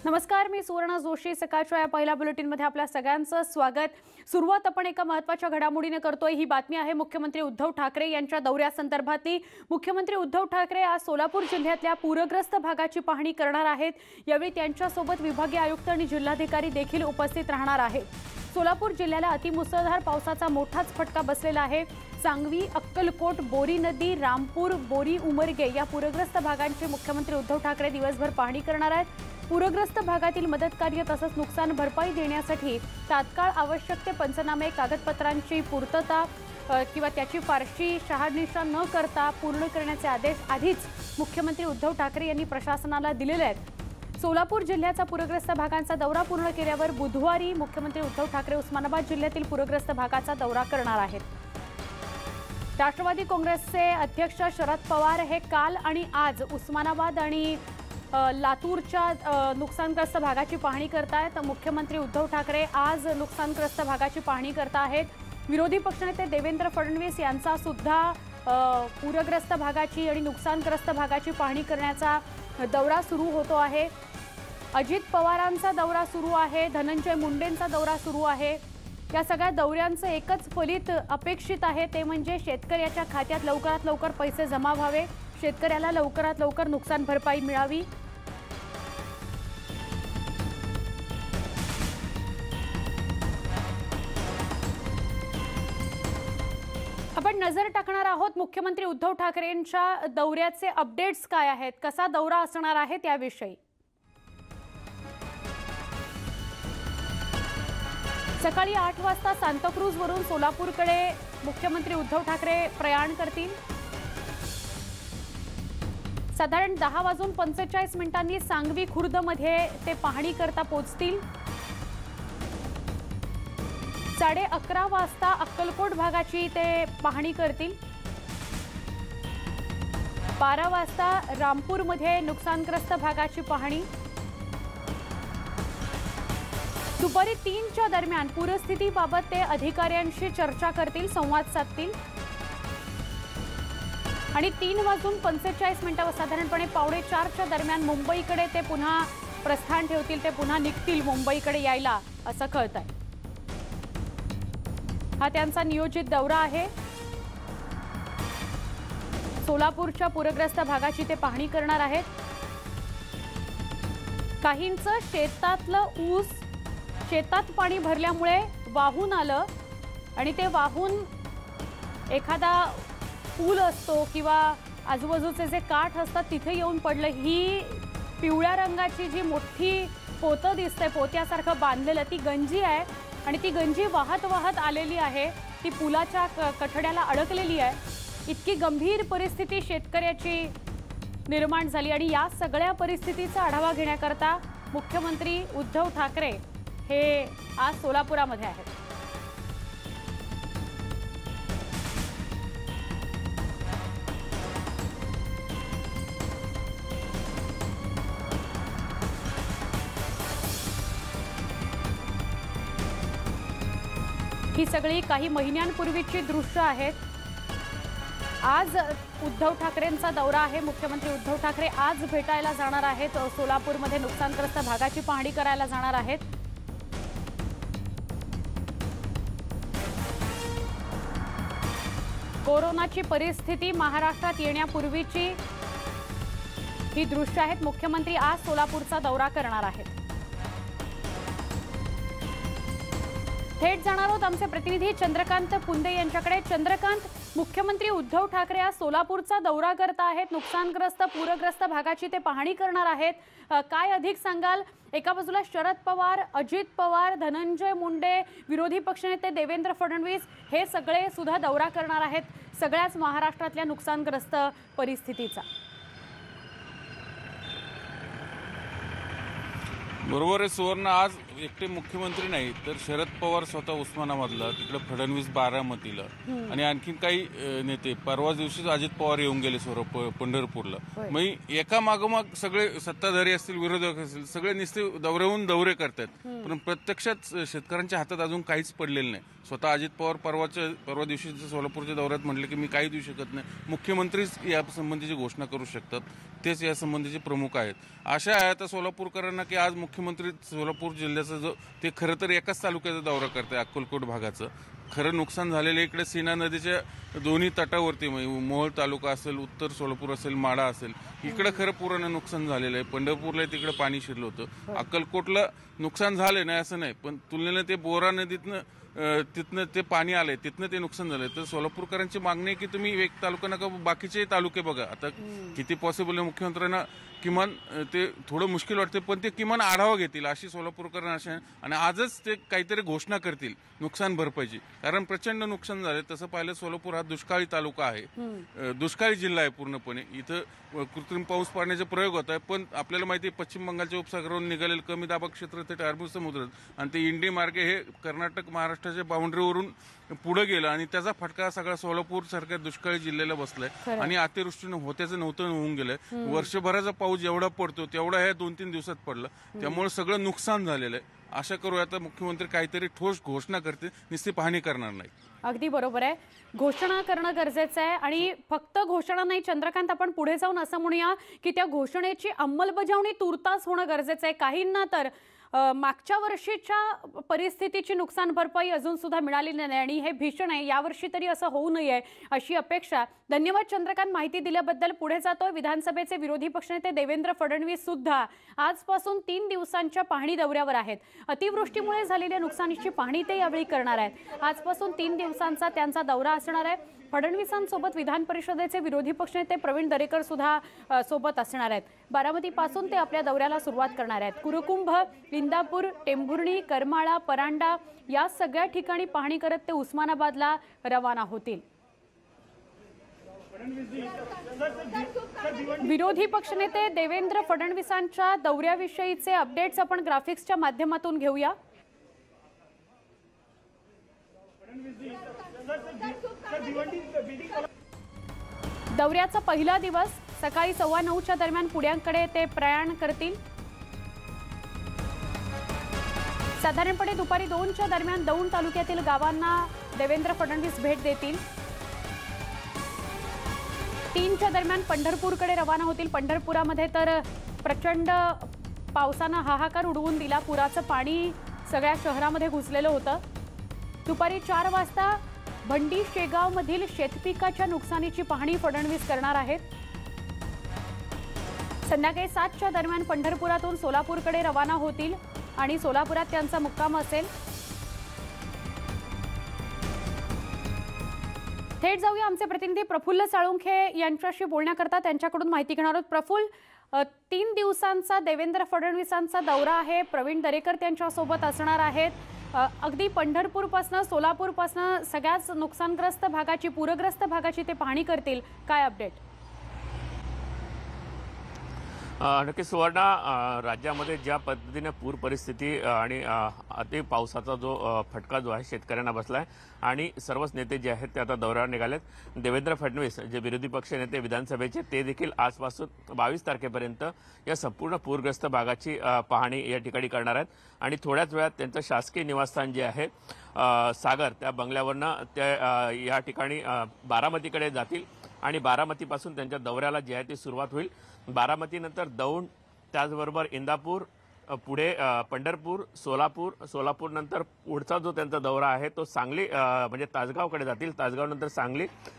नमस्कार, मी सुवर्णा जोशी. सकाळच्या या पहिल्या बुलेटिनमध्ये आपल्या सगळ्यांचं स्वागत. सुरुवात आपण एका महत्त्वाच्या घडामोडीने करतोय. ही बातमी आहे मुख्यमंत्री उद्धव ठाकरे यांच्या दौऱ्यासंदर्भातली. मुख्यमंत्री उद्धव ठाकरे आज सोलापूर जिल्ह्यातल्या पूरग्रस्त भागाची पाहणी करणार आहेत. यावेळी त्यांच्यासोबत विभागीय आयुक्त आणि जिल्हाधिकारी देखील उपस्थित राहणार आहेत. सोलापूर जिल्ह्याला अतिमुसळधार पावसाचा मोठाच फटका बसलेला आहे. सांगवी, अक्कलकोट, बोरी नदी, रामपूर, बोरी उमरगे या पूरग्रस्त भागांची मुख्यमंत्री उद्धव ठाकरे दिवसभर पाहणी करणार आहेत. पूरग्रस्त भागातील मदत कार्य तसंच नुकसान भरपाई देण्यासाठी तात्काळ आवश्यक ते पंचनामे, कागदपत्रांची पूर्तता किंवा त्याची फारशी शहानिशा न करता पूर्ण करण्याचे आदेश आधीच मुख्यमंत्री उद्धव ठाकरे यांनी प्रशासनाला दिलेले आहेत. सोलापूर जिल्ह्याचा पूरग्रस्त भागांचा दौरा पूर्ण केल्यावर बुधवारी मुख्यमंत्री उद्धव ठाकरे उस्मानाबाद जिल्ह्यातील पूरग्रस्त भागाचा दौरा करणार आहेत. राष्ट्रवादी काँग्रेसचे अध्यक्ष शरद पवार हे काल आणि आज उस्मानाबाद आणि लातूरच्या नुकसानग्रस्त भागाची पाहणी करतायत. मुख्यमंत्री उद्धव ठाकरे आज नुकसानग्रस्त भागाची पाहणी करत आहेत. विरोधी पक्षनेते देवेंद्र फडणवीस यांचा सुद्धा पूरग्रस्त भागाची आणि नुकसानग्रस्त भागाची पाहणी करण्याचा दौरा सुरू होतो आहे. अजित पवारांचा दौरा सुरू आहे. धनंजय मुंडेंचा दौरा सुरू आहे. या सगळ्या दौऱ्यांचं एकच फलित अपेक्षित आहे, ते म्हणजे शेतकऱ्याच्या खात्यात लवकरात लवकर पैसे जमा व्हावे, शेतकऱ्याला लवकरात लवकर नुकसान भरपाई मिळावी. आपण नजर टाकणार आहोत मुख्यमंत्री उद्धव ठाकरेंच्या दौऱ्याचे अपडेट्स काय आहेत, कसा दौरा असणार आहे त्याविषयी. सकाळी 8 वाजता सांताक्रूजवरून सोलापूरकडे मुख्यमंत्री उद्धव ठाकरे प्रयाण करतील. साधारण 10:45 सांगवी खुर्दमध्ये ते पाहणी करता पोहोचतील. 11:30 वाजता अक्कलकोट भागाची ते पाहणी करतील. 12 वाजता रामपूरमध्ये नुकसानग्रस्त भागाची पाहणी. दुपारी 3च्या दरम्यान पूरस्थितीबाबत ते अधिकाऱ्यांशी चर्चा करतील, संवाद साधतील. आणि 3:45 साधारणपणे 3:45च्या दरम्यान मुंबईकडे ते पुन्हा प्रस्थान ठेवतील, ते पुन्हा निघतील मुंबईकडे यायला, असं कळतंय. हा त्यांचा नियोजित दौरा आहे. सोलापूरच्या पूरग्रस्त भागाची ते पाहणी करणार आहेत. काहींचं शेतातलं ऊस शेतात पाणी भरल्यामुळे वाहून आलं आणि ते वाहून एखादा पूल असतो किंवा आजूबाजूचे जे काठ असतात तिथे येऊन पडलं. ही पिवळ्या रंगाची जी मोठी पोतं दिसते, पोत्यासारखं बांधलेलं, ती गंजी आहे आणि ती गंजी वाहत वाहत आलेली आहे. ती पुलाच्या कठड्याला अडकलेली आहे. इतकी गंभीर परिस्थिती शेतकऱ्याची निर्माण झाली आणि या सगळ्या परिस्थितीचा आढावा घेण्याकरता मुख्यमंत्री उद्धव ठाकरे हे आज सोलापुरामध्ये आहेत. ही सगळी काही महिन्यांपूर्वीची दृश्य आहेत. आज उद्धव ठाकरेंचा दौरा आहे. मुख्यमंत्री उद्धव ठाकरे आज भेटायला जाणार आहेत. सोलापूरमध्ये नुकसानग्रस्त भागाची पाहणी करायला जाणार आहेत. कोरोनाची परिस्थिती महाराष्ट्रात येण्यापूर्वीची ही दृश्य आहेत. मुख्यमंत्री आज सोलापूरचा दौरा करणार आहेत. थेट जाणार आहोत आमचे प्रतिनिधी चंद्रकांत पुंदे यांच्याकडे. चंद्रकांत, मुख्यमंत्री उद्धव ठाकरे आज सोलापूरचा दौरा करत आहेत. नुकसानग्रस्त पूरग्रस्त भागाची ते पाहणी करणार आहेत. काय अधिक सांगाल? एका बाजूला शरद पवार, अजित पवार, धनंजय मुंडे, विरोधी पक्षनेते देवेंद्र फडणवीस हे सगळे सुद्धा दौरा करणार आहेत सगळ्याच महाराष्ट्रातल्या नुकसानग्रस्त परिस्थितीचा. बरोबर आहे सुवर्ण. आज एकटे मुख्यमंत्री नाही तर शरद पवार स्वतः उस्मानाबादला, तिकडे फडणवीस बारामतीला आणि आणखीन काही नेते. परवा दिवशीच अजित पवार येऊन गेले पंढरपूरला. मग एका मागोमाग सगळे सत्ताधारी असतील, विरोधक असतील, सगळे नुसते दौऱ्याहून दौरे करतात, पण प्रत्यक्षात शेतकऱ्यांच्या हातात अजून काहीच पडलेलं नाही. स्वतः अजित पवार परवा दिवशी सोलापूरच्या दौऱ्यात म्हटले की मी काही देऊ शकत नाही, मुख्यमंत्रीच या संबंधीची घोषणा करू शकतात, तेच या संबंधीचे प्रमुख आहेत. आशा आहे आता सोलापूरकरांना की आज मुख्यमंत्री सोलापूर जिल्ह्याचा जो ते खरं तर एकाच तालुक्याचा दौरा करते अक्कलकोट भागाचं. खरं नुकसान झालेलं इकडे सीना नदीच्या दोन्ही तटावरती मोहोळ तालुका असेल, उत्तर सोलापूर असेल, माडा असेल, इकडे खरं पूर्ण नुकसान झालेलं आहे. पंढरपूरला तिकडे पाणी शिरलं होतं. अक्कलकोटला नुकसान झालं नाही असं नाही, पण तुलनेनं ते बोरा नदीतनं तिथनं ते पाणी आलंय, तिथनं ते नुकसान झालंय. तर सोलापूरकरांची मागणी आहे की तुम्ही एक तालुका नका, बाकीचे तालुके बघा. आता किती पॉसिबल आहे मुख्यमंत्र्यांना किमान ते थोडं मुश्किल वाटते, पण ते किमान आढावा घेतील अशी सोलापूरकरांना आशा आहे. आणि आजच ते काहीतरी घोषणा करतील नुकसान भरपाईची, कारण प्रचंड नुकसान झाले. तसं पाहिलं सोलापूर हा दुष्काळी तालुका आहे, दुष्काळी जिल्हा आहे पूर्णपणे. इथं कृत्रिम पाऊस पाडण्याचे प्रयोग होत आहे, पण आपल्याला माहिती आहे पश्चिम बंगालच्या उपसागरावरून निघालेलं कमी दाबा क्षेत्र ते अरबी समुद्र आणि ते इंडी मार्गे हे कर्नाटक महाराष्ट्राच्या बाउंड्रीवरून पुढे गेलं आणि त्याचा फटका सगळा सोलापूर सारख्या दुष्काळी जिल्ह्याला बसलाय. आणि अतिवृष्टीनं होत्याचं नव्हतं होऊन गेलंय. वर्षभराचा पाऊस जेवढा पडतो तेवढा ह्या 2-3 दिवसात पडला, त्यामुळे सगळं नुकसान झालेलं आहे. आशा करू आता मुख्यमंत्री काहीतरी ठोस घोषणा करते, नुसती पाहणी करणार नाही. अगदी बरोबर आहे, घोषणा करणं गरजेचं आहे. आणि फक्त घोषणा नाही चंद्रकांत, आपण पुढे जाऊन असं म्हणूया की त्या घोषणेची अंमलबजावणी तुर्तास होणं गरजेचं आहे. काहींना तर मागच्या वर्षीच्या परिस्थितीची नुकसान भरपाई अजून सुद्धा मिळाली नाही आणि हे भीषण आहे. यावर्षी तरी असं होऊ नये अशी अपेक्षा. धन्यवाद चंद्रकांत माहिती दिल्याबद्दल. पुढे जातोय, विधानसभेचे विरोधी पक्षनेते देवेंद्र फडणवीस सुद्धा आजपासून 3 दिवसांच्या पाहणी दौऱ्यावर आहेत. अतिवृष्टीमुळे झालेल्या नुकसानीची पाहणी ते यावेळी करणार आहेत. आजपासून 3 दिवसांचा त्यांचा दौरा असणार आहे. फडणवीसांसोबत विधान परिषदेचे विरोधी पक्षनेते प्रवीण दरेकर सुद्धा सोबत असणार आहेत. बारामतीपासून ते आपल्या दौऱ्याला सुरुवात करणार आहेत. कुरुकुंभ, इंदापूर, टेंभुर्णी, करमाळा, परांडा या सगळ्या ठिकाणी पाहणी करत ते उस्मानाबादला रवाना होतील. विरोधी पक्षनेते देवेंद्र फडणवीसांच्या दौऱ्याविषयीचे अपडेट्स आपण ग्राफिक्सच्या माध्यमातून घेऊया. दौऱ्याचा पहिला दिवस सकाळी 9:15च्या दरम्यान पुण्याकडे ते प्रयाण करतील. साधारणपणे दुपारी 2च्या दरम्यान दौंड तालुक्यातील गावांना देवेंद्र फडणवीस भेट देतील. 3च्या दरम्यान पंढरपूरकडे रवाना होतील. पंढरपुरामध्ये तर प्रचंड पावसानं हाहाकार उडवून दिला. पुराचं पाणी सगळ्या शहरामध्ये घुसलेलं होतं. दुपारी 4 वाजता भंडी शेगावमधील शेतपिकाच्या नुकसानीची पाहणी फडणवीस करणार आहेत. संध्याकाळी 7च्या दरम्यान पंढरपुरातून सोलापूरकडे रवाना होतील आणि सोलापुरात त्यांचा मुक्काम असेल. थेट जाऊया आमचे प्रतिनिधी प्रफुल्ल साळुंखे यांच्याशी बोलण्याकरता, त्यांच्याकडून माहिती घेणार आहोत. प्रफुल्ल, 3 दिवसांचा देवेंद्र फडणवीसांचा दौरा आहे. प्रवीण दरेकर त्यांच्यासोबत असणार आहेत. अगदी पंढरपूरपासून सोलापूरपासून सगळ्याच नुकसानग्रस्त भागाची, पूरग्रस्त भागाची ते पाहणी करतील. काय अपडेट? नक्की सुवर्णा, राज्यामध्ये ज्या पद्धतीने पूर परिस्थिती आणि अति पावसाचा जो फटका जो आहे शेतकऱ्यांना बसला आहे आणि सर्वच नेते जे आहेत ते आता दौऱ्यावर निघालेत. देवेंद्र फडणवीस जे विरोधी पक्ष नेते विधानसभेचे, ते देखील आजपासून 22 तारखेपर्यंत या संपूर्ण पूरग्रस्त भागाची पाहणी या ठिकाणी करणार आहेत. आणि थोड्याच वेळात त्यांचं शासकीय निवासस्थान जे आहे सागर, त्या बंगल्यावरनं त्या या ठिकाणी बारामतीकडे जातील आणि बारामतीपासून त्यांच्या दौऱ्याला जी आहे ती सुरुवात होईल. बारामतीनंतर दौंड, त्याचबरोबर इंदापूर, पुढे पंढरपूर, सोलापूर नंतर पुढचा जो त्यांचा दौरा आहे तो सांगली म्हणजे तासगावकडे जातील. तासगावनंतर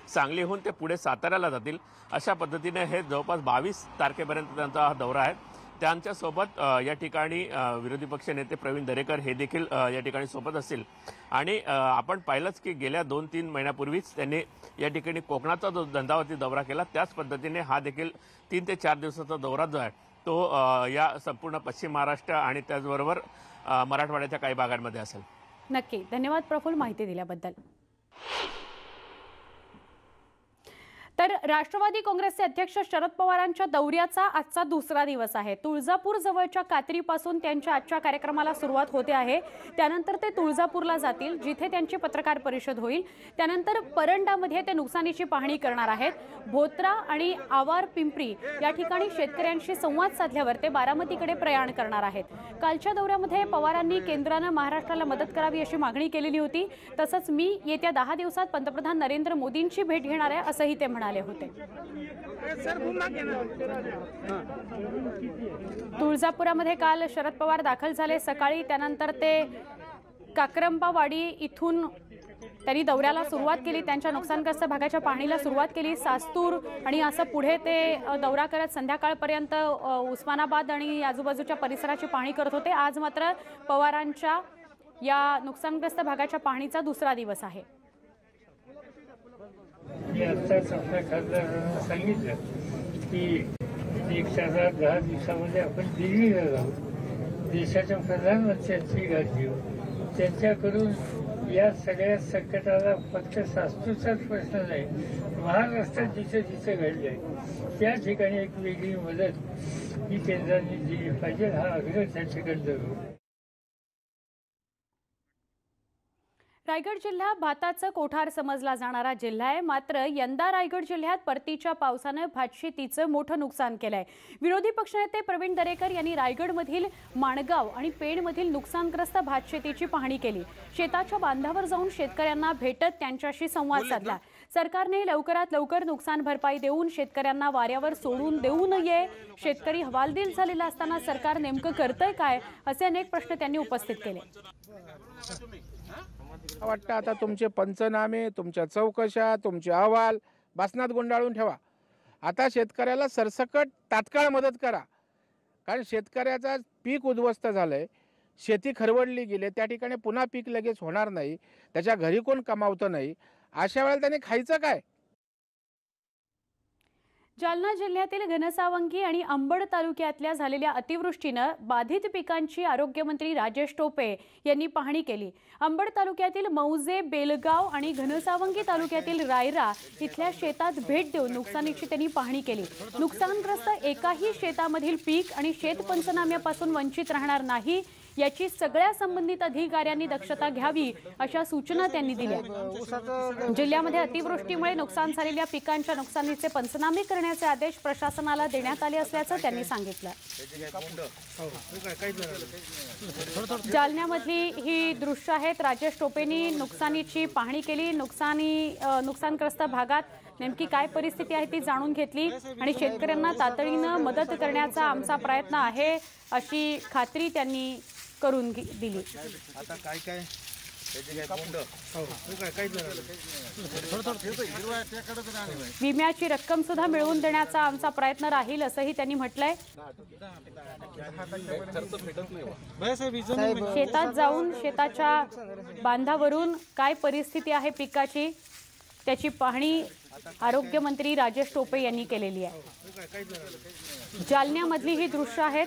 सांगलीहून ते पुढे साताऱ्याला जातील. अशा पद्धतीने हे जवळपास 22 तारखेपर्यंत त्यांचा हा दौरा आहे. त्यांच्यासोबत या ठिकाणी विरोधी पक्ष नेते प्रवीण दरेकर हे देखील या ठिकाणी सोबत असतील. आणि आपण पाहिलंच की गेल्या 2-3 महिन्यापूर्वीच त्यांनी या ठिकाणी कोकणाचा जो झंझावाती दौरा केला, त्याच पद्धतीने हा देखील 3 ते 4 दिवसाचा दौरा जो आहे तो या संपूर्ण पश्चिम महाराष्ट्र आणि त्याचबरोबर मराठवाड्याच्या काही भागांमध्ये असेल. नक्की, धन्यवाद प्रफुल्ल माहिती दिल्याबद्दल. तर राष्ट्रवादी काँग्रेसचे अध्यक्ष शरद पवारांच्या दौऱ्याचा आजचा दुसरा दिवस आहे. तुळजापूर जवळच्या कात्रीपासून त्यांच्या आजच्या कार्यक्रमाला सुरुवात होते आहे. त्यानंतर ते तुळजापूरला जातील, जिथे त्यांची पत्रकार परिषद होईल. त्यानंतर परंडामध्ये ते नुकसानीची पाहणी करणार आहेत. भोत्रा आणि आवार पिंपरी या ठिकाणी शेतकऱ्यांशी संवाद साधल्यावर ते बारामतीकडे प्रयाण करणार आहेत. कालच्या दौऱ्यामध्ये पवारांनी केंद्रानं महाराष्ट्राला मदत करावी अशी मागणी केलेली होती. तसंच मी येत्या 10 दिवसात पंतप्रधान नरेंद्र मोदींची भेट घेणार आहे असंही ते म्हणाले. आले होते. तुळजापुरामध्ये काल शरद पवार दाखल झाले सकाळी. त्यानंतर ते काक्रंबावाडी इथून त्यांनी दौऱ्याला सुरुवात केली. त्यांच्या नुकसानग्रस्त भागाच्या पाहणीला सुरुवात केली. सास्तूर आणि असं पुढे ते दौरा करत संध्याकाळपर्यंत उस्मानाबाद आणि आजूबाजूच्या परिसराची पाहणी करत होते. आज मात्र पवारांच्या या नुकसानग्रस्त भागाच्या पाहणीचा दुसरा दिवस आहे. सांगितलं की 1 तासात 10 दिवसामध्ये आपण दिल्लीला जाऊ, देशाच्या प्रधानमंत्र्यांची गाठ घेऊ, त्यांच्याकडून या सगळ्या संकटाला फक्त सास्तूरचाच प्रश्न नाही, महाराष्ट्रात जिथे जिथे घडले त्या ठिकाणी एक वेगळी मदत ही केंद्राने दिली पाहिजे, हा आग्रह त्यांच्याकडे करू. रायगड जिल्हा भाताचं कोठार समजला जाणारा जिल्हा आहे. मात्र यंदा रायगड जिल्ह्यात परतीच्या पावसानं भातशेतीचं मोठं नुकसान केलंय. विरोधी पक्षनेते प्रवीण दरेकर यांनी रायगडमधील माणगाव आणि पेणमधील नुकसानग्रस्त भातशेतीची पाहणी केली. शेताच्या बांधावर जाऊन शेतकऱ्यांना भेटत त्यांच्याशी संवाद साधला. सरकारने लवकरात लवकर नुकसान भरपाई देऊन शेतकऱ्यांना वाऱ्यावर सोडून देऊ नये. शेतकरी हवालदिल झालेला असताना सरकार नेमकं करतंय काय, असे अनेक प्रश्न त्यांनी उपस्थित केले. वाटतं आता तुमचे पंचनामे, तुमच्या चौकशा, तुमचे अहवाल बसनात गुंडाळून ठेवा. आता शेतकऱ्याला सरसकट तात्काळ मदत करा, कारण शेतकऱ्याचा पीक उद्ध्वस्त झालंय, शेती खरवडली गेली, त्या ठिकाणी पुन्हा पीक लगेच होणार नाही, त्याच्या घरी कोण कमावतं नाही, अशा वेळेला त्याने खायचं काय. जालना जिल्ह्यातील घनसावंगी आणि अंबड तालुक्यातल्या झालेल्या अतिवृष्टीनं बाधित पिकांची आरोग्यमंत्री राजेश टोपे यांनी पाहणी केली. अंबड तालुक्यातील मौजे, बेलगाव आणि घनसावंगी तालुक्यातील रायरा इथल्या शेतात भेट देऊन नुकसानीची त्यांनी पाहणी केली. नुकसानग्रस्त एकाही शेतामधील पीक आणि शेत पंचनाम्यापासून वंचित राहणार नाही याची सगळ्या संबंधित अधिकाऱ्यांनी दक्षता घ्यावी, अशा सूचना त्यांनी दिल्या. जिल्ह्यामध्ये अतिवृष्टीमुळे नुकसान झालेल्या पिकांच्या नुकसानीचे पंचनामे करण्याचे आदेश प्रशासनाला देण्यात आले असल्याचं त्यांनी सांगितलं. जालन्यामधली ही दृश्य आहेत. राजेश टोपेंनी नुकसानीची पाहणी केली. नुकसानग्रस्त भागात नेमकी काय परिस्थिती आहे ती जाणून घेतली आणि शेतकऱ्यांना तातडीनं मदत करण्याचा आमचा प्रयत्न आहे अशी खात्री त्यांनी करून दिली. आता काय काय विम्याची रक्कम सुद्धा मिळवून देण्याचा आमचा प्रयत्न राहील असंही त्यांनी म्हटलंय. शेतात जाऊन शेताच्या बांधावरून काय परिस्थिती आहे पिकाची त्याची पाहणी आरोग्यमंत्री राजेश टोपे यांनी केलेली आहे. जालन्यामधली ही दृश्य आहेत.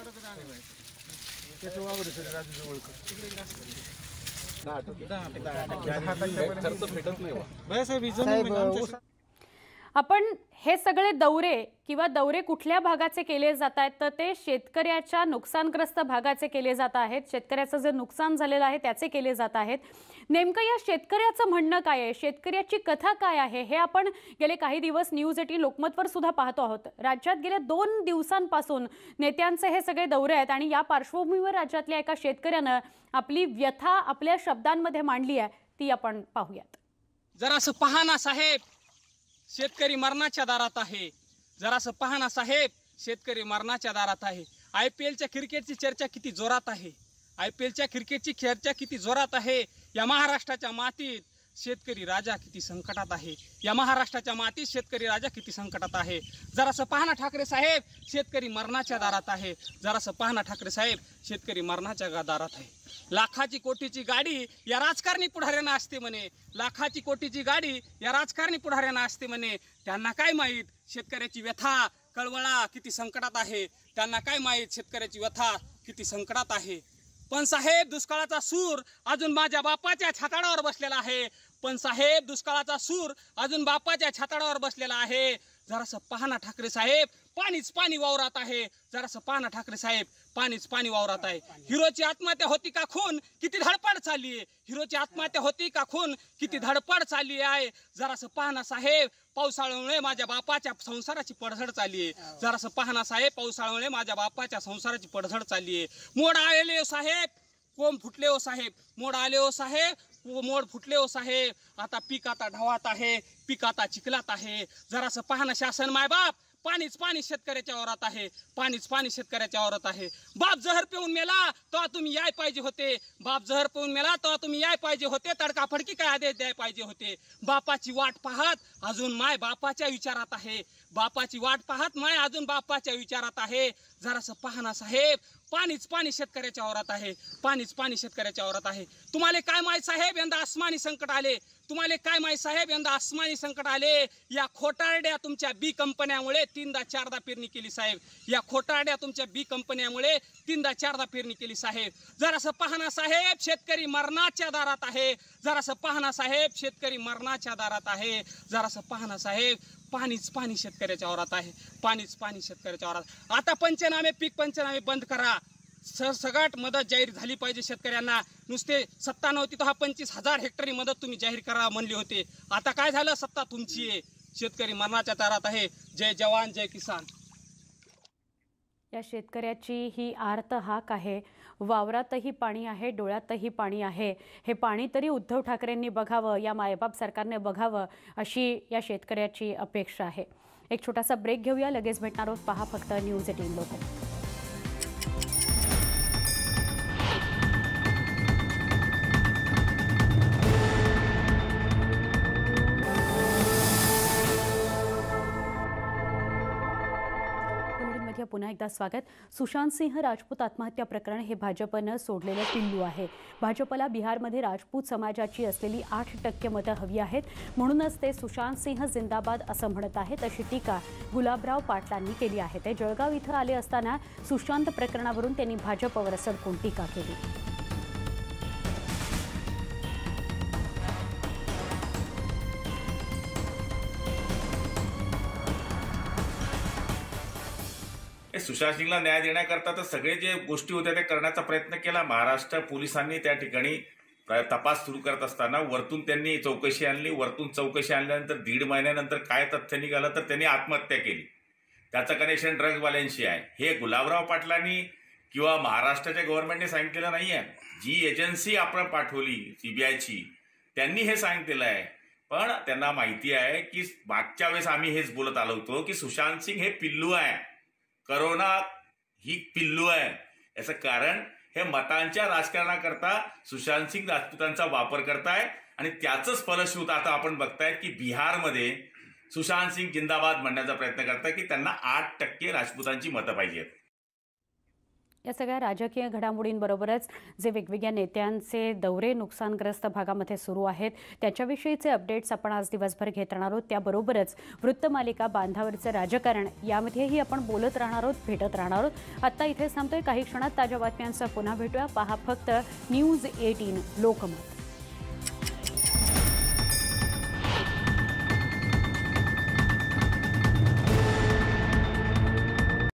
आपण हे सगळे दौरे किंवा दौरे कुठल्या भागाचे केले जात आहेत तर ते शेतकऱ्याच्या नुकसानग्रस्त भागाचे केले जात आहेत. शेतकऱ्याचं जे नुकसान झालेलं आहे त्याचे केले जात आहेत. नेमकं या शेतकऱ्याचं म्हणणं काय आहे, शेतकऱ्याची कथा काय आहे, हे आपण गेले काही दिवस न्यूज 18 लोकमतवर सुद्धा पाहतो आहोत. राज्यात गेल्या 2 दिवसांपासून नेत्यांचे हे सगळे दौरे आहेत आणि या पार्श्वभूमीवर राज्यातल्या एका शेतकऱ्यानं आपली व्यथा आपल्या शब्दांमध्ये मांडली आहे, ती आपण पाहूयात. जरासं पहा ना साहेब, शेतकरी मरणाच्या दारात आहे. जरासं पहा ना साहेब, शेतकरी मरणाच्या दारात आहे. IPLच्या क्रिकेटची चर्चा किती जोरात आहे. IPLच्या क्रिकेटची चर्चा किती जोरात आहे. या महाराष्ट्राच्या मातीत शेतकरी राजा किती संकटात आहे. या महाराष्ट्राच्या मातीत शेतकरी राजा किती संकटात आहे. जरासं पहा ना ठाकरे साहेब, शेतकरी मरणाच्या दारात आहे. जरासं पहा ना ठाकरे साहेब, शेतकरी मरणाच्या दारात आहे. लाखाची कोटीची गाडी या राजकारणी पुढाऱ्यांना असते म्हणे. लाखाची कोटीची गाडी या राजकारणी पुढाऱ्यांना असते म्हणे. त्यांना काय माहीत शेतकऱ्याची व्यथा कळवळा किती संकटात आहे. त्यांना काय माहीत शेतकऱ्याची व्यथा किती संकटात आहे. पण साहेब, दुष्काळाचा सूर अजून माझ्या बापाच्या छाताडावर बसलेला आहे. पण साहेब, दुष्काळाचा सूर अजून बापाच्या छाताडावर बसलेला आहे. जरासं पहा ना ठाकरे साहेब, पाणीच पाणी वावरात आहे. जरासं पहा ना ठाकरे साहेब, पाणीच पाणी वावरात आहे. हिरोची आत्महत्या होती का खून किती धडपड चालली आहे. हिरोची आत्महत्या होती का खून किती धडपड चालली आहे. जरासं पहा ना साहेब, पावसाळ्यामुळे माझ्या बापाच्या संसाराची पडझड चालली आहे. जरासं पहा ना साहेब, पावसाळ्यामुळे माझ्या बापाच्या संसाराची पडझड चालली आहे. मोड आलेले हो साहेब, कोंब फुटले हो साहेब, मोड आले हो साहेब, मोड फुटले हो साहेब, आता पीक आता ढवात आहे, पीक आता चिखलात आहे. जरासं पहा ना शासन मायबाप, पाणीच पाणी शेतकऱ्याच्या वावरात आहे, पाणीच पाणी शेतकऱ्याच्या वावरात आहे. बाप जहर पिऊन मेला तेव्हा तुम्ही याय पाहिजे होते, बाप जहर पिऊन मेला तेव्हा तुम्ही याय पाहिजे होते, तडकाफडकी काय आदेश द्याय पाहिजे होते. बापाची वाट पाहत अजून माय बापाच्या विचारात आहे, बापाची वाट पाहत माय अजून बापाच्या विचारात आहे. जरासं पहा ना साहेब, पाणीच पाणी शेतकऱ्याच्या वावरात आहे, पाणीच पाणी शेतकऱ्याच्या वावरात आहे. तुम्हाला काय माहित साहेब, यंदा आसमानी संकट आले. तुम्हाला काय माहित साहेब, यंदा आसमानी संकट आले. या खोटारड्या तुमच्या बी कंपन्यामुळे 3दा-4दा पेरणी केली साहेब. या खोटारड्या तुमच्या बी कंपन्यामुळे 3दा-4दा पेरणी केली साहेब. जरासं पाहना साहेब, शेतकरी मरणाच्या दारात आहे. जरासं पाहना साहेब, शेतकरी मरणाच्या दारात आहे. जरासं पाहना साहेब, पाणीच पाणी शेतकऱ्याच्या वावरात आहे, पाणीच पाणी शेतकऱ्याच्या वावरात. आता पंचनामे, पीक पंचनामे बंद करा. सगळ्यात मदत जाहीर झाली पाहिजे शेतकऱ्यांना. नुसते सत्ता नव्हती तर 25,000 हेक्टरी मदत तुम्ही जाहीर करा म्हणली होते. आता काय झालं, सत्ता तुमची आहे, शेतकरी मरणाच्या दारात आहे. जय जवान जय किसान. या शेतकऱ्याची ही आर्त हाक आहे. वावरातही पाणी आहे, डोळ्यातही पाणी आहे. हे पाणी तरी उद्धव ठाकरेंनी बघावं, या मायबाप सरकारने बघावं, अशी या शेतकऱ्याची अपेक्षा आहे. एक छोटासा ब्रेक घेऊया, लगेच भेटणार आहोत. पहा फक्त न्यूज 18 लोकमत. पुन्हा एकदा स्वागत. सुशांत सिंह राजपूत आत्महत्या प्रकरण हे भाजपनं सोडलेलं पिल्लू आहे. भाजपला बिहारमध्ये राजपूत समाजाची असलेली 8% मतं हवी आहेत, म्हणूनच ते सुशांत सिंह जिंदाबाद असं म्हणत आहेत, अशी टीका गुलाबराव पाटलांनी केली आहे. ते जळगाव इथं आले असताना सुशांत प्रकरणावरून त्यांनी भाजपवर सडकून टीका केली. सुशांत सिंगला न्याय देण्याकरता तर सगळे जे गोष्टी होत्या ते करण्याचा प्रयत्न केला. महाराष्ट्र पोलिसांनी त्या ठिकाणी तपास सुरू करत असताना वरतून त्यांनी चौकशी आणली. वरतून चौकशी आणल्यानंतर 1.5 महिन्यानंतर काय तथ्य निघालं तर त्यांनी आत्महत्या केली. त्याचं कनेक्शन ड्रग्जवाल्यांशी आहे. हे गुलाबराव पाटलांनी किंवा महाराष्ट्राच्या गव्हर्नमेंटने सांगितलेलं नाही आहे. जी एजन्सी आपण पाठवली सीबीआयची त्यांनी हे सांगितलेलं आहे. पण त्यांना माहिती आहे की मागच्या वेळेस आम्ही हेच बोलत आलो होतो की सुशांत सिंग हे पिल्लू आहे, करोना ही पिल्लू आहे. याचं कारण हे मतांच्या राजकारणाकरता सुशांत सिंग राजपूतांचा वापर करताय आणि त्याचंच फलश्रुत आता आपण बघताय की बिहारमध्ये सुशांत सिंग जिंदाबाद म्हणण्याचा प्रयत्न करताय की त्यांना 8% राजपूतांची मतं पाहिजेत. या सगळ्या राजकीय घडामोडींबरोबरच जे वेगवेगळ्या नेत्यांचे दौरे नुकसानग्रस्त भागामध्ये सुरू आहेत त्याच्याविषयीचे अपडेट्स आपण आज दिवसभर घेत राहणार आहोत. त्याबरोबरच वृत्तमालिका बांधावरचं राजकारण यामध्येही आपण बोलत राहणार आहोत, भेटत राहणार आहोत. आत्ता इथेच थांबतोय. काही क्षणात ताज्या बातम्यांचा पुन्हा भेटूया. पहा फक्त न्यूज 18 लोकमत.